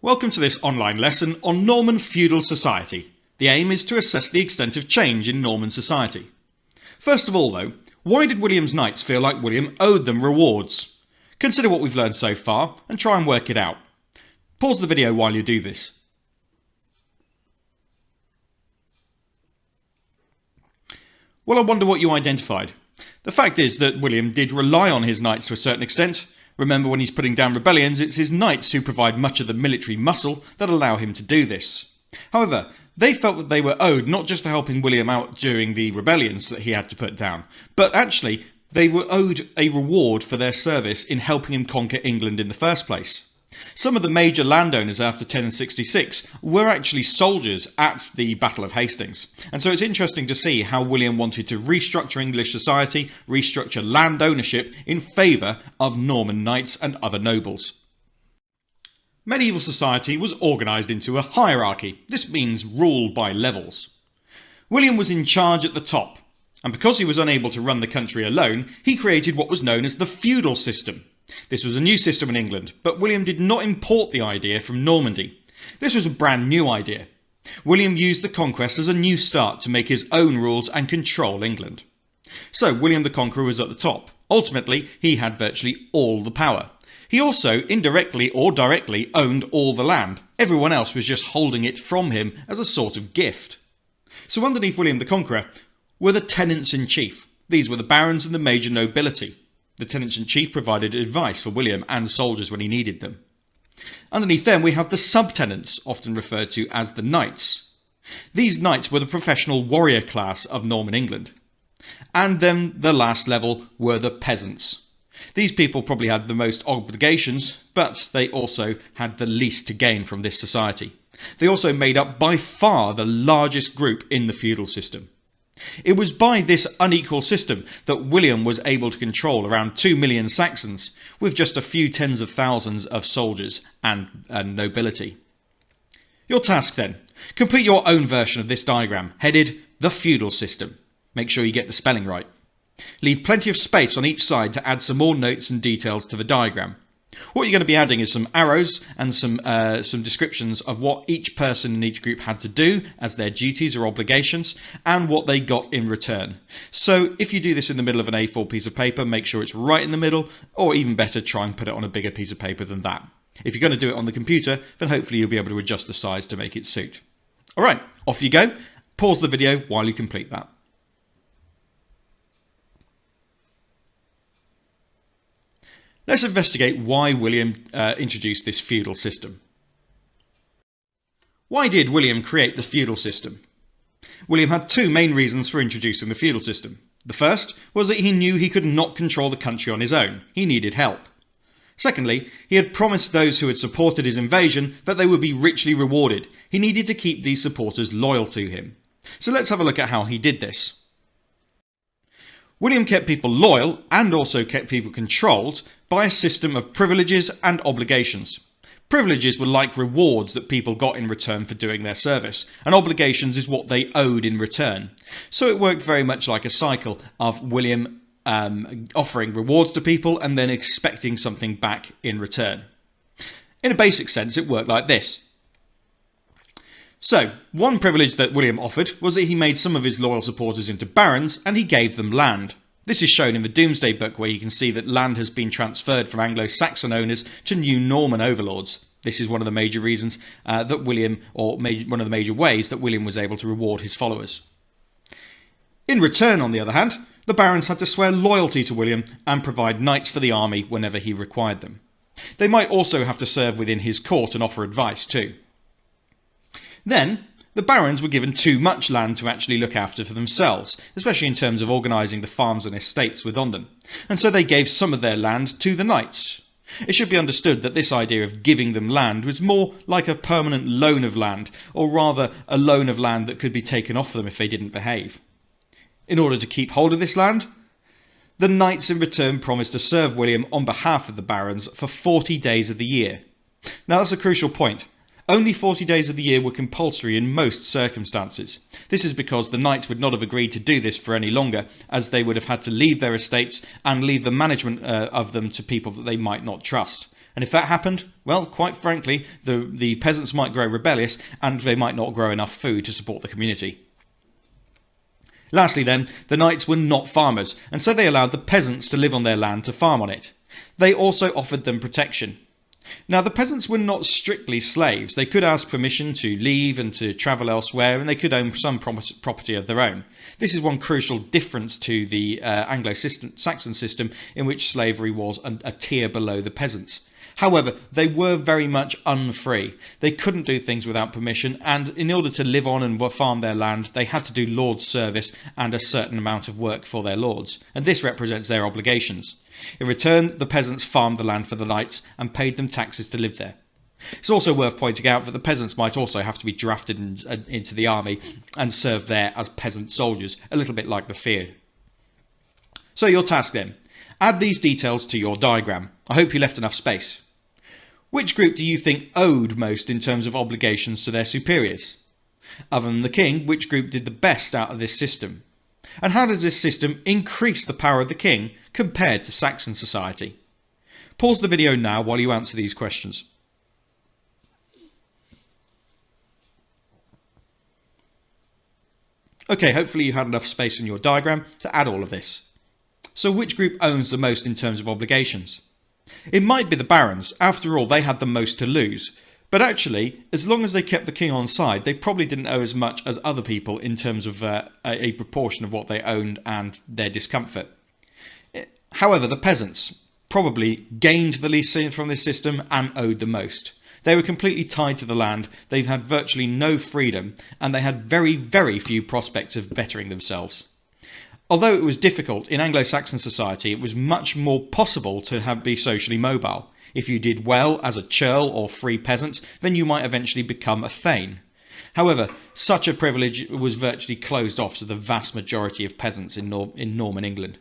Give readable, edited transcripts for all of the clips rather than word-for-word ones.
Welcome to this online lesson on Norman feudal society. The aim is to assess the extent of change in Norman society. First of all though, why did William's knights feel like William owed them rewards? Consider what we've learned so far and try and work it out. Pause the video while you do this. Well, I wonder what you identified. The fact is that William did rely on his knights to a certain extent. Remember, when he's putting down rebellions, it's his knights who provide much of the military muscle that allow him to do this. However, they felt that they were owed not just for helping William out during the rebellions that he had to put down, but actually they were owed a reward for their service in helping him conquer England in the first place. Some of the major landowners after 1066 were actually soldiers at the Battle of Hastings, and so it's interesting to see how William wanted to restructure English society, restructure land ownership in favour of Norman knights and other nobles. Medieval society was organised into a hierarchy. This means rule by levels. William was in charge at the top, and because he was unable to run the country alone, he created what was known as the Feudal System. This was a new system in England, but William did not import the idea from Normandy. This was a brand new idea. William used the conquest as a new start to make his own rules and control England. So William the Conqueror was at the top. Ultimately, he had virtually all the power. He also, indirectly or directly, owned all the land. Everyone else was just holding it from him as a sort of gift. So underneath William the Conqueror were the tenants-in-chief. These were the barons and the major nobility. The tenants-in-chief provided advice for William and soldiers when he needed them. Underneath them we have the subtenants, often referred to as the knights. These knights were the professional warrior class of Norman England. And then the last level were the peasants. These people probably had the most obligations, but they also had the least to gain from this society. They also made up by far the largest group in the feudal system. It was by this unequal system that William was able to control around 2 million Saxons, with just a few tens of thousands of soldiers and nobility. Your task then: complete your own version of this diagram, headed The Feudal System. Make sure you get the spelling right. Leave plenty of space on each side to add some more notes and details to the diagram. What you're going to be adding is some arrows and some descriptions of what each person in each group had to do as their duties or obligations and what they got in return. So if you do this in the middle of an A4 piece of paper, make sure it's right in the middle, or even better, try and put it on a bigger piece of paper than that. If you're going to do it on the computer, then hopefully you'll be able to adjust the size to make it suit. Alright, off you go. Pause the video while you complete that. Let's investigate why William introduced this feudal system. Why did William create the feudal system? William had two main reasons for introducing the feudal system. The first was that he knew he could not control the country on his own. He needed help. Secondly, he had promised those who had supported his invasion that they would be richly rewarded. He needed to keep these supporters loyal to him. So let's have a look at how he did this. William kept people loyal and also kept people controlled by a system of privileges and obligations. Privileges were like rewards that people got in return for doing their service, and obligations is what they owed in return. So it worked very much like a cycle of William offering rewards to people and then expecting something back in return. In a basic sense, it worked like this. So, one privilege that William offered was that he made some of his loyal supporters into barons and he gave them land. This is shown in the Domesday Book, where you can see that land has been transferred from Anglo-Saxon owners to new Norman overlords. This is one of the major reasons that William, one of the major ways that William was able to reward his followers. In return, on the other hand, the barons had to swear loyalty to William and provide knights for the army whenever he required them. They might also have to serve within his court and offer advice too. Then, the barons were given too much land to actually look after for themselves, especially in terms of organising the farms and estates within them, and so they gave some of their land to the knights. It should be understood that this idea of giving them land was more like a permanent loan of land, or rather a loan of land that could be taken off them if they didn't behave. In order to keep hold of this land, the knights in return promised to serve William on behalf of the barons for 40 days of the year. Now that's a crucial point. Only 40 days of the year were compulsory in most circumstances. This is because the knights would not have agreed to do this for any longer, as they would have had to leave their estates and leave the management of them to people that they might not trust. And if that happened, well, quite frankly, the peasants might grow rebellious and they might not grow enough food to support the community. Lastly then, the knights were not farmers, and so they allowed the peasants to live on their land to farm on it. They also offered them protection. Now, the peasants were not strictly slaves. They could ask permission to leave and to travel elsewhere, and they could own some property of their own. This is one crucial difference to the Anglo-Saxon system, in which slavery was a tier below the peasants. However, they were very much unfree. They couldn't do things without permission, and in order to live on and farm their land, they had to do lord's service and a certain amount of work for their lords, and this represents their obligations. In return, the peasants farmed the land for the knights and paid them taxes to live there. It's also worth pointing out that the peasants might also have to be drafted into the army and serve there as peasant soldiers, a little bit like the Feud. So your task then. Add these details to your diagram. I hope you left enough space. Which group do you think owed most in terms of obligations to their superiors? Other than the king, which group did the best out of this system? And how does this system increase the power of the king compared to Saxon society? Pause the video now while you answer these questions. Okay, hopefully you had enough space in your diagram to add all of this. So which group owns the most in terms of obligations? It might be the barons. After all, they had the most to lose. But actually, as long as they kept the king on side, they probably didn't owe as much as other people in terms of a proportion of what they owned and their discomfort. However, the peasants probably gained the least from this system and owed the most. They were completely tied to the land, they had virtually no freedom, and they had very, very few prospects of bettering themselves. Although it was difficult, in Anglo-Saxon society it was much more possible to be socially mobile. If you did well as a churl or free peasant, then you might eventually become a thane. However, such a privilege was virtually closed off to the vast majority of peasants in Norman England.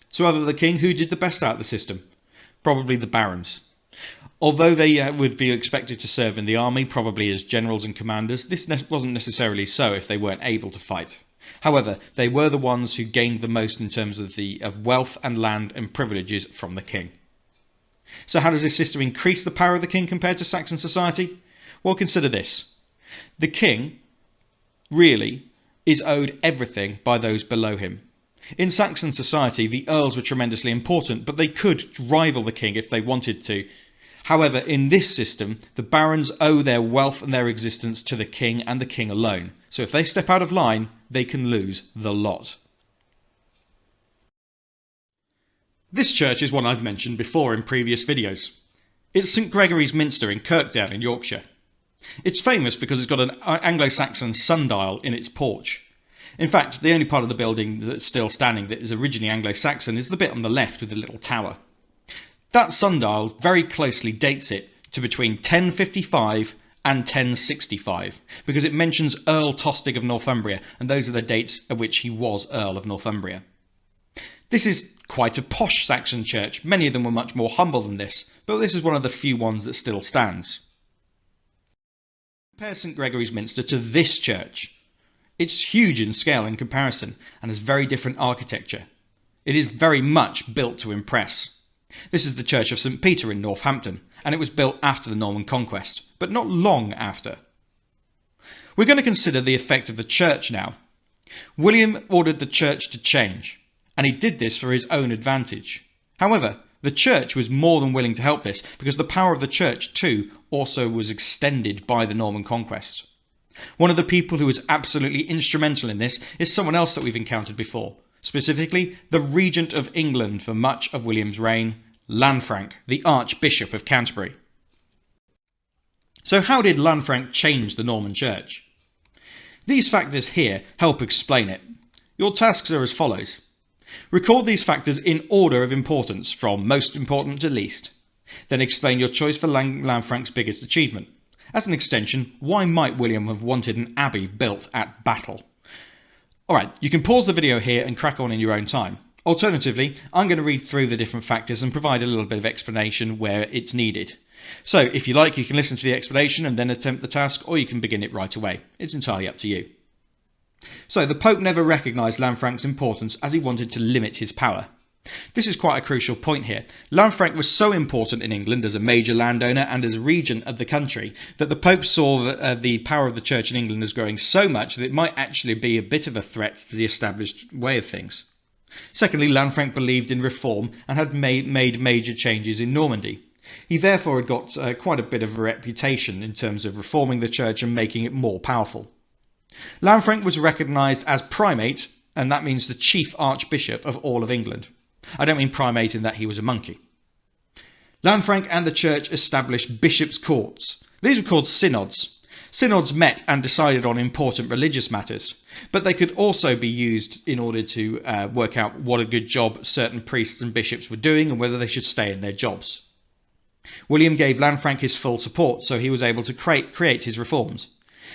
So other than the king, who did the best out of the system? Probably the barons. Although they would be expected to serve in the army, probably as generals and commanders, this wasn't necessarily so if they weren't able to fight. However, they were the ones who gained the most in terms of wealth and land and privileges from the king. So how does this system increase the power of the king compared to Saxon society? Well, consider this. The king really is owed everything by those below him. In Saxon society, the earls were tremendously important, but they could rival the king if they wanted to. However, in this system, the barons owe their wealth and their existence to the king and the king alone. So if they step out of line, they can lose the lot. This church is one I've mentioned before in previous videos. It's St Gregorys Minster in Kirkdale in Yorkshire. It's famous because it's got an Anglo-Saxon sundial in its porch. In fact, the only part of the building that's still standing that is originally Anglo-Saxon is the bit on the left with the little tower. That sundial very closely dates it to between 1055 and 1065 because it mentions Earl Tostig of Northumbria, and those are the dates at which he was Earl of Northumbria. This is quite a posh Saxon church. Many of them were much more humble than this, but this is one of the few ones that still stands. Compare St Gregorys Minster to this church. It's huge in scale in comparison and has very different architecture. It is very much built to impress. This is the Church of St Peter in Northampton, and it was built after the Norman Conquest, but not long after. We're going to consider the effect of the church now. William ordered the church to change, and he did this for his own advantage. However, the church was more than willing to help this, because the power of the church too also was extended by the Norman Conquest. One of the people who was absolutely instrumental in this is someone else that we've encountered before, specifically the Regent of England for much of William's reign, LAN Frank, the Archbishop of Canterbury. So how did LAN Frank change the Norman Church? These factors here help explain it. Your tasks are as follows. Record these factors in order of importance, from most important to least. Then explain your choice for LAN Frank's biggest achievement. As an extension, why might William have wanted an abbey built at Battle? Alright, you can pause the video here and crack on in your own time. Alternatively, I'm going to read through the different factors and provide a little bit of explanation where it's needed. So, if you like, you can listen to the explanation and then attempt the task, or you can begin it right away. It's entirely up to you. So, the Pope never recognised LAN Frank's importance as he wanted to limit his power. This is quite a crucial point here. LAN Frank was so important in England as a major landowner and as a regent of the country that the Pope saw the power of the Church in England as growing so much that it might actually be a bit of a threat to the established way of things. Secondly, LAN Frank believed in reform and had made major changes in Normandy. He therefore had got quite a bit of a reputation in terms of reforming the Church and making it more powerful. LAN Frank was recognised as primate, and that means the chief archbishop of all of England. I don't mean primate in that he was a monkey. LAN Frank and the Church established bishops' courts. These were called synods. Synods met and decided on important religious matters, but they could also be used in order to work out what a good job certain priests and bishops were doing and whether they should stay in their jobs. William gave LAN Frank his full support, so he was able to create his reforms.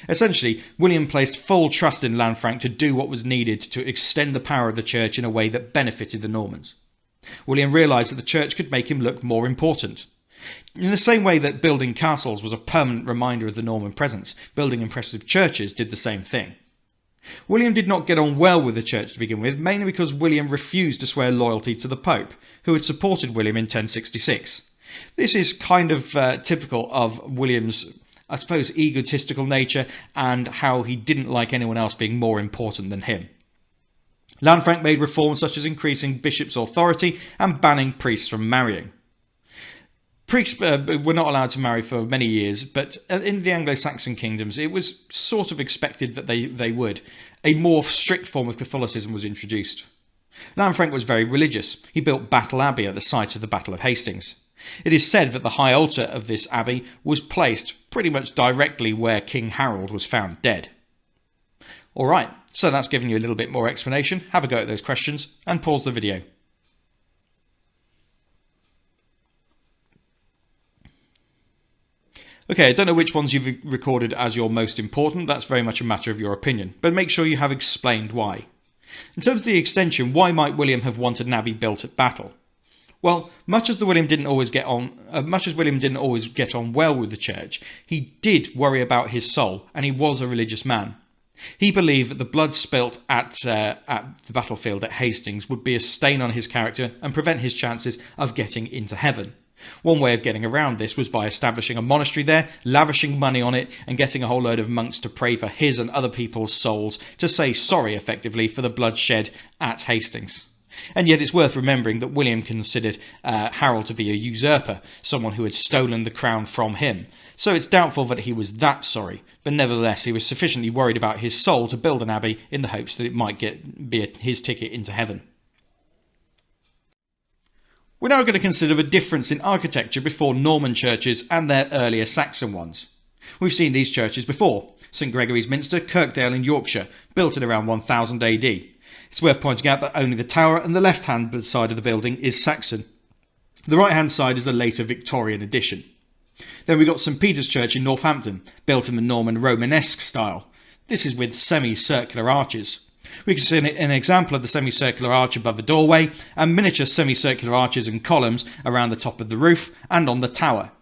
Essentially, William placed full trust in LAN Frank to do what was needed to extend the power of the Church in a way that benefited the Normans. William realised that the Church could make him look more important. In the same way that building castles was a permanent reminder of the Norman presence, building impressive churches did the same thing. William did not get on well with the Church to begin with, mainly because William refused to swear loyalty to the Pope, who had supported William in 1066. This is kind of typical of William's, I suppose, egotistical nature and how he didn't like anyone else being more important than him. LAN Frank made reforms such as increasing bishops' authority and banning priests from marrying. Priests were not allowed to marry for many years, but in the Anglo-Saxon kingdoms it was sort of expected that they would. A more strict form of Catholicism was introduced. LAN Frank was very religious. He built Battle Abbey at the site of the Battle of Hastings. It is said that the high altar of this abbey was placed pretty much directly where King Harold was found dead. Alright, so that's given you a little bit more explanation. Have a go at those questions and pause the video. Okay, I don't know which ones you've recorded as your most important. That's very much a matter of your opinion, but make sure you have explained why. In terms of the extension, why might William have wanted an abbey built at Battle? Well, much as William didn't always get on well with the Church, he did worry about his soul, and he was a religious man. He believed that the blood spilt at the battlefield at Hastings would be a stain on his character and prevent his chances of getting into heaven. One way of getting around this was by establishing a monastery there, lavishing money on it, and getting a whole load of monks to pray for his and other people's souls, to say sorry, effectively, for the blood shed at Hastings. And yet it's worth remembering that William considered Harold to be a usurper, someone who had stolen the crown from him. So it's doubtful that he was that sorry, but nevertheless he was sufficiently worried about his soul to build an abbey in the hopes that it might be his ticket into heaven. We're now going to consider the difference in architecture before Norman churches and their earlier Saxon ones. We've seen these churches before. St Gregorys Minster, Kirkdale in Yorkshire, built in around 1000 AD. It's worth pointing out that only the tower and the left-hand side of the building is Saxon. The right-hand side is a later Victorian addition. Then we've got St Peter's Church in Northampton, built in the Norman Romanesque style. This is with semicircular arches. We can see an example of the semicircular arch above the doorway and miniature semicircular arches and columns around the top of the roof and on the tower.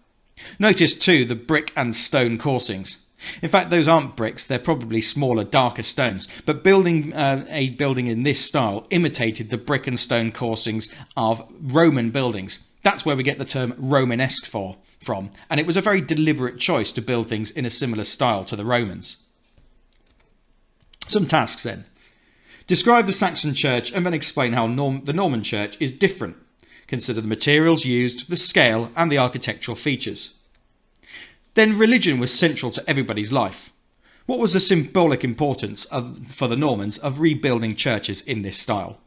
Notice too the brick and stone coursings. In fact, those aren't bricks, they're probably smaller, darker stones, but building a building in this style imitated the brick and stone coursings of Roman buildings. That's where we get the term Romanesque from, and it was a very deliberate choice to build things in a similar style to the Romans. Some tasks then. Describe the Saxon church and then explain how the Norman church is different. Consider the materials used, the scale, and the architectural features. Then religion was central to everybody's life. What was the symbolic importance for the Normans of rebuilding churches in this style?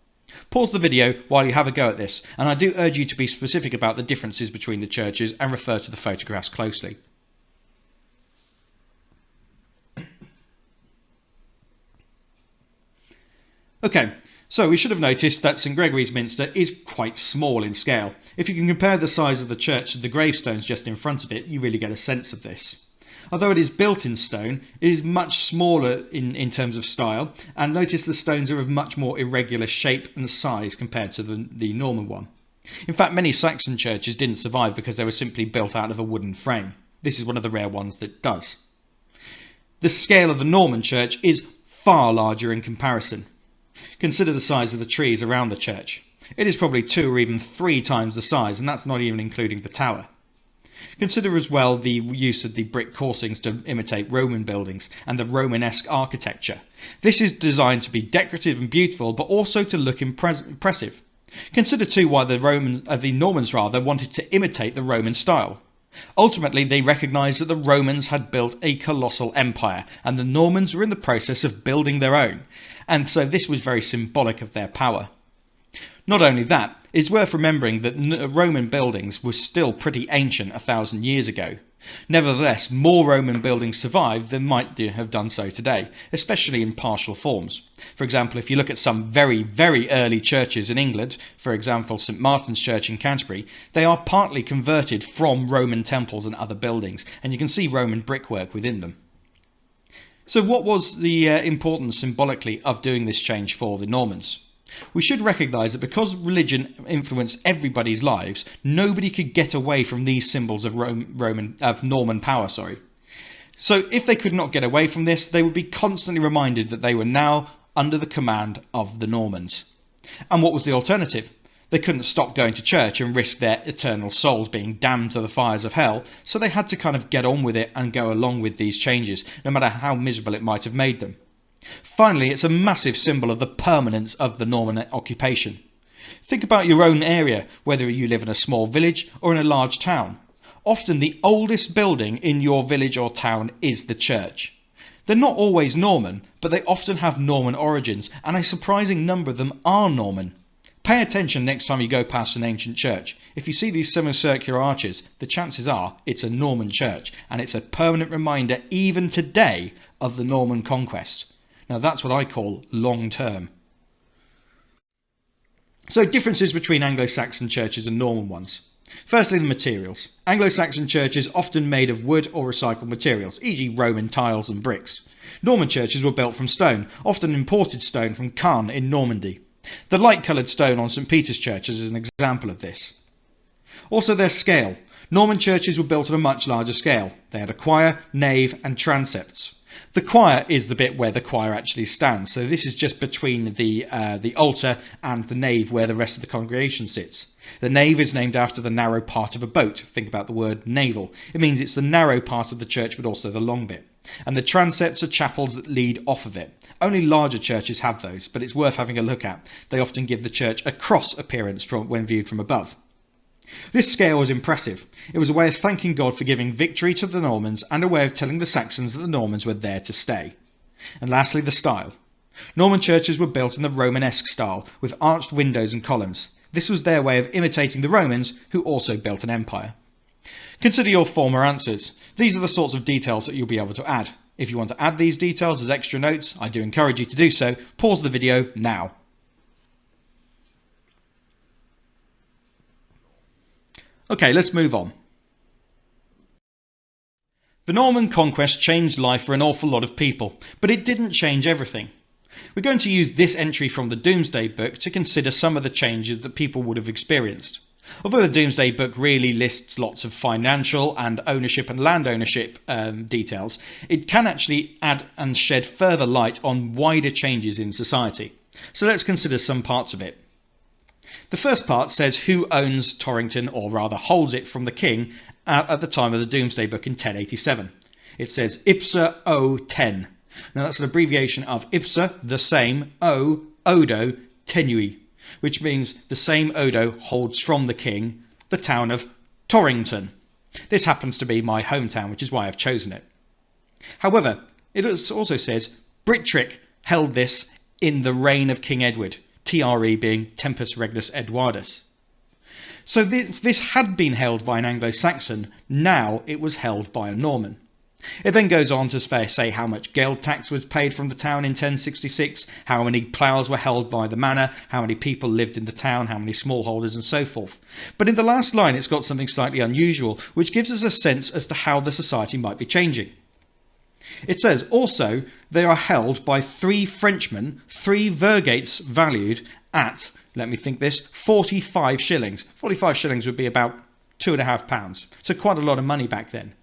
Pause the video while you have a go at this, and I do urge you to be specific about the differences between the churches and refer to the photographs closely. Okay, so we should have noticed that St Gregorys Minster is quite small in scale. If you can compare the size of the church to the gravestones just in front of it, you really get a sense of this. Although it is built in stone, it is much smaller in terms of style, and notice the stones are of much more irregular shape and size compared to the Norman one. In fact, many Saxon churches didn't survive because they were simply built out of a wooden frame. This is one of the rare ones that does. The scale of the Norman church is far larger in comparison. Consider the size of the trees around the church. It is probably 2 or even 3 times the size, and that's not even including the tower. Consider as well the use of the brick coursings to imitate Roman buildings and the Romanesque architecture. This is designed to be decorative and beautiful, but also to look impressive. Consider too why the Normans wanted to imitate the Roman style. Ultimately, they recognised that the Romans had built a colossal empire, and the Normans were in the process of building their own, and so this was very symbolic of their power. Not only that, it's worth remembering that Roman buildings were still pretty ancient 1,000 years ago. Nevertheless, more Roman buildings survived than might have done so today, especially in partial forms. For example, if you look at some very, very early churches in England, for example St Martin's Church in Canterbury, they are partly converted from Roman temples and other buildings, and you can see Roman brickwork within them. So what was the importance symbolically of doing this change for the Normans? We should recognise that because religion influenced everybody's lives, nobody could get away from these symbols of Norman power. So if they could not get away from this, they would be constantly reminded that they were now under the command of the Normans. And what was the alternative? They couldn't stop going to church and risk their eternal souls being damned to the fires of hell, so they had to kind of get on with it and go along with these changes, no matter how miserable it might have made them. Finally, it's a massive symbol of the permanence of the Norman occupation. Think about your own area, whether you live in a small village or in a large town. Often the oldest building in your village or town is the church. They're not always Norman, but they often have Norman origins, and a surprising number of them are Norman. Pay attention next time you go past an ancient church. If you see these semicircular arches, the chances are it's a Norman church, and it's a permanent reminder even today of the Norman Conquest. Now that's what I call long term. So differences between Anglo-Saxon churches and Norman ones. Firstly, the materials. Anglo-Saxon churches often made of wood or recycled materials, e.g. Roman tiles and bricks. Norman churches were built from stone, often imported stone from Caen in Normandy. The light-coloured stone on St Peter's Church is an example of this. Also their scale. Norman churches were built on a much larger scale. They had a choir, nave and transepts. The choir is the bit where the choir actually stands, so this is just between the altar and the nave where the rest of the congregation sits. The nave is named after the narrow part of a boat. Think about the word naval. It means it's the narrow part of the church but also the long bit. And the transepts are chapels that lead off of it. Only larger churches have those, but it's worth having a look at. They often give the church a cross appearance when viewed from above. This scale was impressive. It was a way of thanking God for giving victory to the Normans and a way of telling the Saxons that the Normans were there to stay. And lastly, the style. Norman churches were built in the Romanesque style, with arched windows and columns. This was their way of imitating the Romans, who also built an empire. Consider your former answers. These are the sorts of details that you'll be able to add. If you want to add these details as extra notes, I do encourage you to do so. Pause the video now. Okay, let's move on. The Norman Conquest changed life for an awful lot of people, but it didn't change everything. We're going to use this entry from the Domesday Book to consider some of the changes that people would have experienced. Although the Domesday Book really lists lots of financial and ownership and land ownership details, it can actually add and shed further light on wider changes in society. So let's consider some parts of it. The first part says who owns Torrington, or rather holds it from the king, at the time of the Domesday Book in 1087. It says Ipsa O 10. Now that's an abbreviation of Ipsa, the same, O, Odo, Tenui, which means the same Odo holds from the king the town of Torrington. This happens to be my hometown, which is why I've chosen it. However, it also says Britric held this in the reign of King Edward, TRE being Tempus Regnus Edwardus. So this had been held by an Anglo-Saxon, now it was held by a Norman. It then goes on to say how much geld tax was paid from the town in 1066, how many ploughs were held by the manor, how many people lived in the town, how many smallholders and so forth. But in the last line it's got something slightly unusual, which gives us a sense as to how the society might be changing. It says, also, they are held by 3 Frenchmen, 3 vergates valued at, let me think this, 45 shillings. 45 shillings would be about £2.50, so quite a lot of money back then.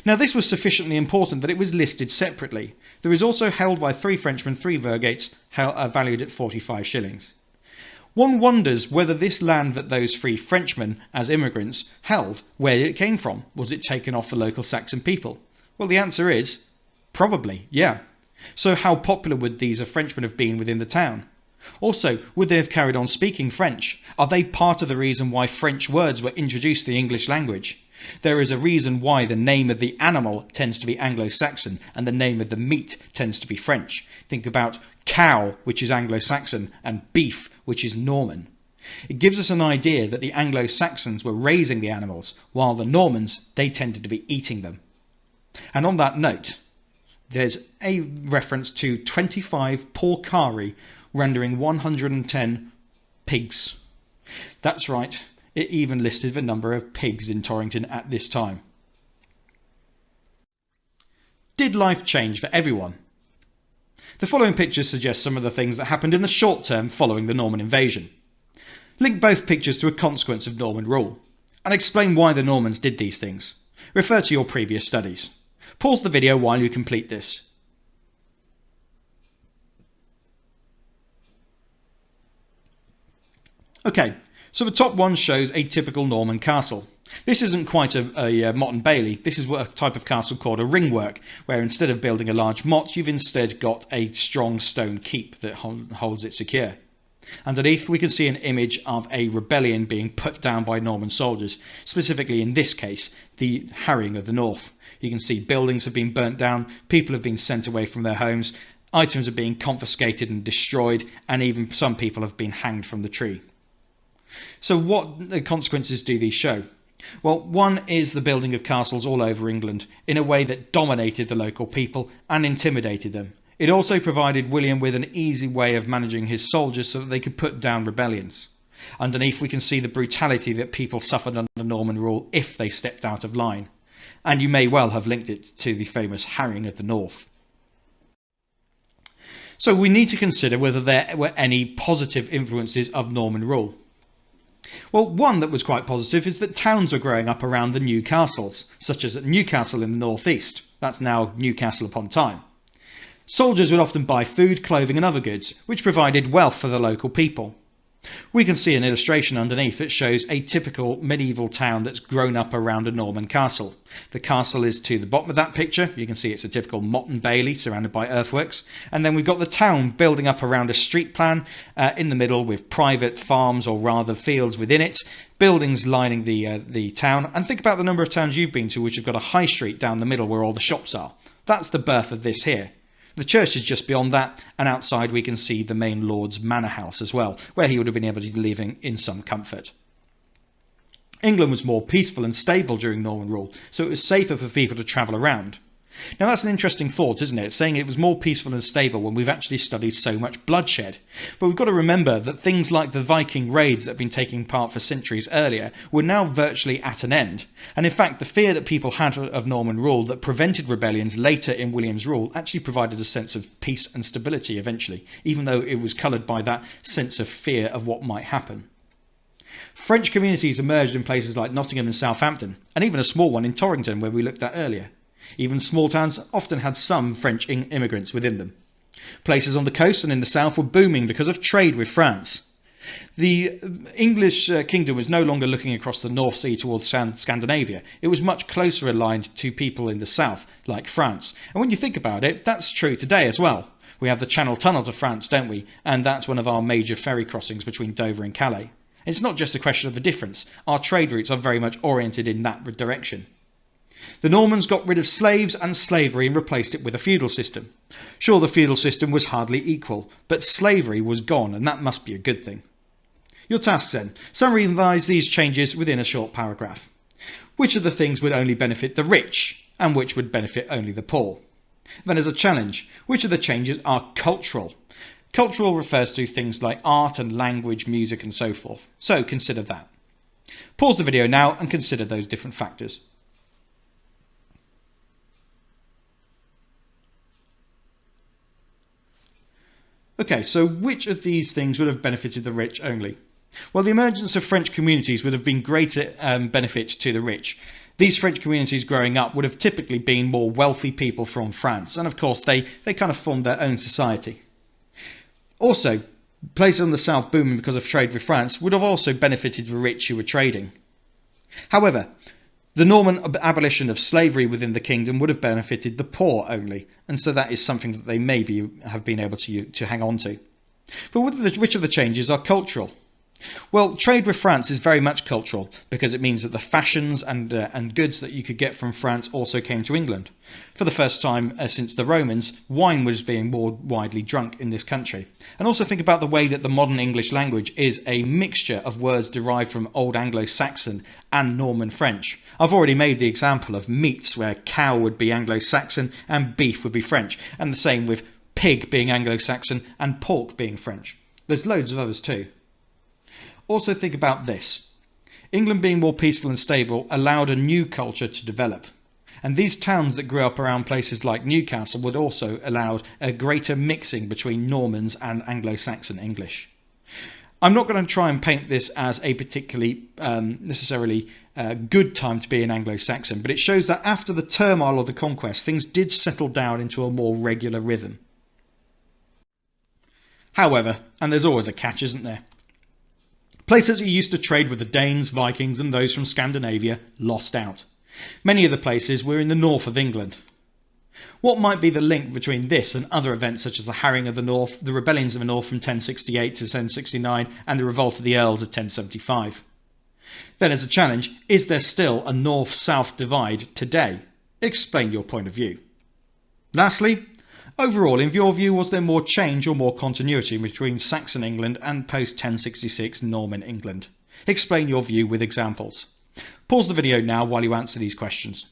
Now this was sufficiently important that it was listed separately. There is also held by 3 Frenchmen, 3 vergates, valued at 45 shillings. One wonders whether this land that those three Frenchmen, as immigrants, held, where it came from. Was it taken off the local Saxon people? Well, the answer is probably, yeah. So how popular would these Frenchmen have been within the town? Also, would they have carried on speaking French? Are they part of the reason why French words were introduced to the English language? There is a reason why the name of the animal tends to be Anglo-Saxon and the name of the meat tends to be French. Think about cow, which is Anglo-Saxon, and beef, which is Norman. It gives us an idea that the Anglo-Saxons were raising the animals, while the Normans, they tended to be eating them. And on that note, there's a reference to 25 porcari, rendering 110 pigs. That's right, it even listed the number of pigs in Torrington at this time. Did life change for everyone? The following pictures suggest some of the things that happened in the short term following the Norman invasion. Link both pictures to a consequence of Norman rule, and explain why the Normans did these things. Refer to your previous studies. Pause the video while you complete this. Okay, so the top one shows a typical Norman castle. This isn't quite a motte and bailey. This is a type of castle called a ringwork, where instead of building a large motte, you've instead got a strong stone keep that holds it secure. Underneath, we can see an image of a rebellion being put down by Norman soldiers, specifically in this case, the harrying of the north. You can see buildings have been burnt down, people have been sent away from their homes, items are being confiscated and destroyed, and even some people have been hanged from the tree. So what consequences do these show? Well, one is the building of castles all over England in a way that dominated the local people and intimidated them. It also provided William with an easy way of managing his soldiers so that they could put down rebellions. Underneath, we can see the brutality that people suffered under Norman rule if they stepped out of line. And you may well have linked it to the famous harrying of the north. So we need to consider whether there were any positive influences of Norman rule. Well, one that was quite positive is that towns were growing up around the new castles, such as at Newcastle in the northeast. That's now Newcastle upon Tyne. Soldiers would often buy food, clothing and other goods, which provided wealth for the local people. We can see an illustration underneath that shows a typical medieval town that's grown up around a Norman castle. The castle is to the bottom of that picture. You can see it's a typical motte and bailey surrounded by earthworks. And then we've got the town building up around a street plan in the middle with private farms, or rather fields within it, buildings lining the town. And think about the number of towns you've been to which have got a high street down the middle where all the shops are. That's the birth of this here. The church is just beyond that, and outside we can see the main lord's manor house as well, where he would have been able to be living in some comfort. England was more peaceful and stable during Norman rule, so it was safer for people to travel around. Now that's an interesting thought, isn't it? Saying it was more peaceful and stable when we've actually studied so much bloodshed. But we've got to remember that things like the Viking raids that have been taking part for centuries earlier were now virtually at an end. And in fact, the fear that people had of Norman rule that prevented rebellions later in William's rule actually provided a sense of peace and stability eventually, even though it was coloured by that sense of fear of what might happen. French communities emerged in places like Nottingham and Southampton, and even a small one in Torrington where we looked at earlier. Even small towns often had some French immigrants within them. Places on the coast and in the south were booming because of trade with France. The English kingdom was no longer looking across the North Sea towards Scandinavia. It was much closer aligned to people in the south, like France. And when you think about it, that's true today as well. We have the Channel Tunnel to France, don't we? And that's one of our major ferry crossings between Dover and Calais. And it's not just a question of the difference. Our trade routes are very much oriented in that direction. The Normans got rid of slaves and slavery and replaced it with a feudal system. Sure, the feudal system was hardly equal, but slavery was gone, and that must be a good thing. Your tasks then. Summarise these changes within a short paragraph. Which of the things would only benefit the rich, and which would benefit only the poor? Then as a challenge, which of the changes are cultural? Cultural refers to things like art and language, music and so forth. So consider that. Pause the video now and consider those different factors. Okay, so which of these things would have benefited the rich only? Well, the emergence of French communities would have been greater benefit to the rich. These French communities growing up would have typically been more wealthy people from France, and of course they kind of formed their own society. Also, Places on the south booming because of trade with France would have also benefited the rich who were trading. However, the Norman abolition of slavery within the kingdom would have benefited the poor only, and so that is something that they maybe have been able to hang on to. But which of the changes are cultural? Well, trade with France is very much cultural, because it means that the fashions and goods that you could get from France also came to England. For the first time since the Romans, wine was being more widely drunk in this country. And also think about the way that the modern English language is a mixture of words derived from Old Anglo-Saxon and Norman French. I've already made the example of meats, where cow would be Anglo-Saxon and beef would be French, and the same with pig being Anglo-Saxon and pork being French. There's loads of others too. Also think about this. England being more peaceful and stable allowed a new culture to develop. And these towns that grew up around places like Newcastle would also allow a greater mixing between Normans and Anglo-Saxon English. I'm not going to try and paint this as a particularly necessarily good time to be an Anglo-Saxon, but it shows that after the turmoil of the conquest, things did settle down into a more regular rhythm. However, and there's always a catch, isn't there? Places who used to trade with the Danes, Vikings and those from Scandinavia lost out. Many of the places were in the north of England. What might be the link between this and other events such as the Harrying of the North, the rebellions of the North from 1068 to 1069 and the revolt of the Earls of 1075? Then as a challenge, is there still a north-south divide today? Explain your point of view. Lastly, overall, in your view, was there more change or more continuity between Saxon England and post-1066 Norman England? Explain your view with examples. Pause the video now while you answer these questions.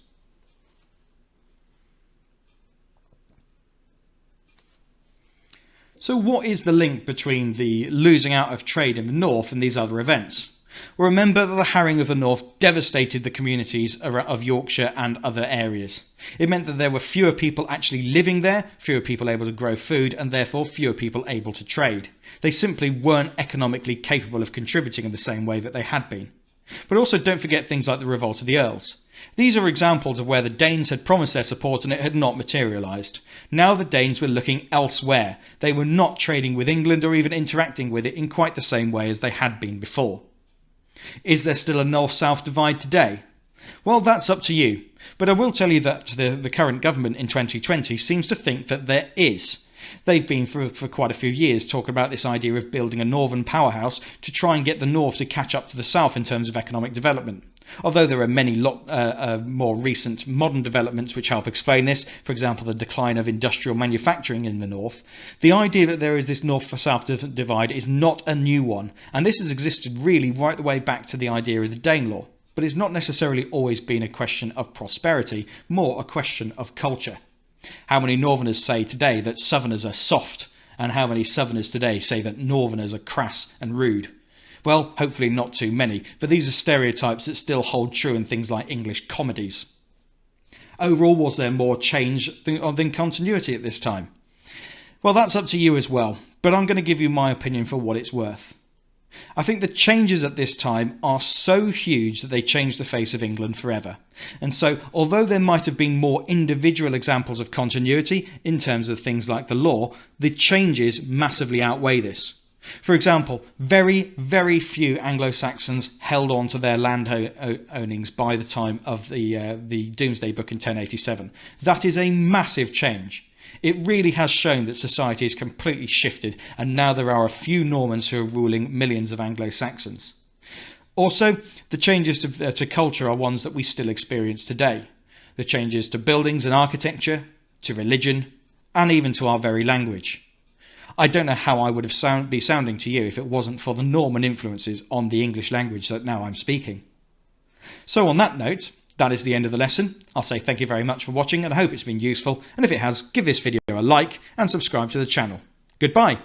So what is the link between the losing out of trade in the north and these other events? Well, remember that the Harrying of the North devastated the communities of Yorkshire and other areas. It meant that there were fewer people actually living there, fewer people able to grow food, and therefore fewer people able to trade. They simply weren't economically capable of contributing in the same way that they had been. But also don't forget things like the revolt of the Earls. These are examples of where the Danes had promised their support and it had not materialised. Now the Danes were looking elsewhere. They were not trading with England or even interacting with it in quite the same way as they had been before. Is there still a north-south divide today? Well, that's up to you. But I will tell you that the current government in 2020 seems to think that there is. They've been for quite a few years talking about this idea of building a northern powerhouse to try and get the north to catch up to the south in terms of economic development. Although there are many more recent modern developments which help explain this, for example the decline of industrial manufacturing in the north, the idea that there is this north-south divide is not a new one, and this has existed really right the way back to the idea of the Danelaw. But it's not necessarily always been a question of prosperity, more a question of culture. How many northerners say today that southerners are soft, and how many southerners today say that northerners are crass and rude? Well, hopefully not too many, but these are stereotypes that still hold true in things like English comedies. Overall, was there more change than continuity at this time? Well, that's up to you as well, but I'm going to give you my opinion for what it's worth. I think the changes at this time are so huge that they change the face of England forever. And so, although there might have been more individual examples of continuity in terms of things like the law, the changes massively outweigh this. For example, very, very few Anglo-Saxons held on to their land ownings by the time of the Domesday Book in 1087. That is a massive change. It really has shown that society has completely shifted, and now there are a few Normans who are ruling millions of Anglo-Saxons. Also, the changes to culture are ones that we still experience today. The changes to buildings and architecture, to religion, and even to our very language. I don't know how I would have be sounding to you if it wasn't for the Norman influences on the English language that now I'm speaking. So on that note, that is the end of the lesson. I'll say thank you very much for watching and I hope it's been useful, and if it has, give this video a like and subscribe to the channel. Goodbye.